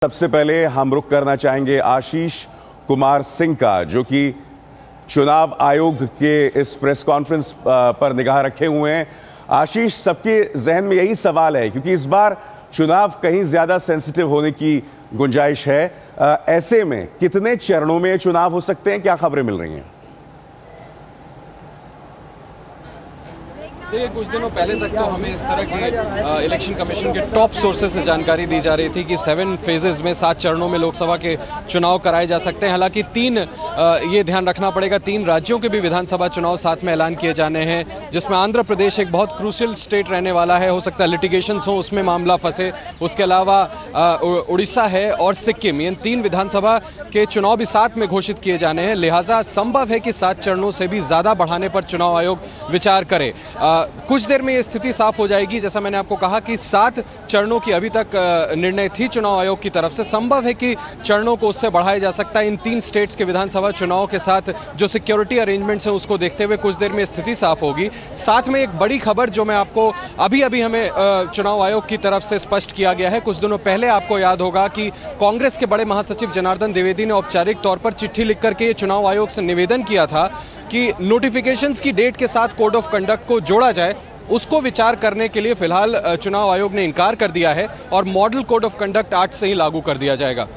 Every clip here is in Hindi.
सबसे पहले हम रुख करना चाहेंगे आशीष कुमार सिंह का, जो कि चुनाव आयोग के इस प्रेस कॉन्फ्रेंस पर निगाह रखे हुए हैं। आशीष, सबके जहन में यही सवाल है क्योंकि इस बार चुनाव कहीं ज्यादा सेंसिटिव होने की गुंजाइश है। ऐसे में कितने चरणों में चुनाव हो सकते हैं, क्या खबरें मिल रही हैं? देखिए, कुछ दिनों पहले तक तो हमें इस तरह के इलेक्शन कमीशन के टॉप सोर्सेज से जानकारी दी जा रही थी कि 7 फेजेज में 7 चरणों में लोकसभा के चुनाव कराए जा सकते हैं। हालांकि ये ध्यान रखना पड़ेगा, 3 राज्यों के भी विधानसभा चुनाव साथ में ऐलान किए जाने हैं, जिसमें आंध्र प्रदेश एक बहुत क्रूशियल स्टेट रहने वाला है। हो सकता है लिटिगेशंस हो, उसमें मामला फंसे। उसके अलावा उड़ीसा है और सिक्किम, इन 3 विधानसभा के चुनाव भी साथ में घोषित किए जाने हैं। लिहाजा संभव है कि 7 चरणों से भी ज्यादा बढ़ाने पर चुनाव आयोग विचार करे। कुछ देर में यह स्थिति साफ हो जाएगी। जैसा मैंने आपको कहा कि 7 चरणों की अभी तक निर्णय थी चुनाव आयोग की तरफ से। संभव है कि चरणों को उससे बढ़ाया जा सकता है। इन 3 स्टेट्स के विधानसभा चुनाव के साथ जो सिक्योरिटी अरेंजमेंट्स हैं उसको देखते हुए कुछ देर में स्थिति साफ होगी। साथ में एक बड़ी खबर जो मैं आपको अभी हमें चुनाव आयोग की तरफ से स्पष्ट किया गया है। कुछ दिनों पहले आपको याद होगा कि कांग्रेस के बड़े महासचिव जनार्दन द्विवेदी ने औपचारिक तौर पर चिट्ठी लिख करके चुनाव आयोग से निवेदन किया था कि नोटिफिकेशंस की डेट के साथ कोड ऑफ कंडक्ट को जोड़ा जाए। उसको विचार करने के लिए फिलहाल चुनाव आयोग ने इनकार कर दिया है और मॉडल कोड ऑफ कंडक्ट आज से ही लागू कर दिया जाएगा।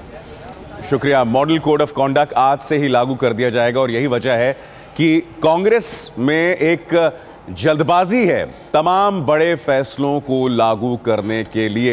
शुक्रिया। मॉडल कोड ऑफ कंडक्ट आज से ही लागू कर दिया जाएगा और यही वजह है कि कांग्रेस में एक जल्दबाजी है तमाम बड़े फैसलों को लागू करने के लिए।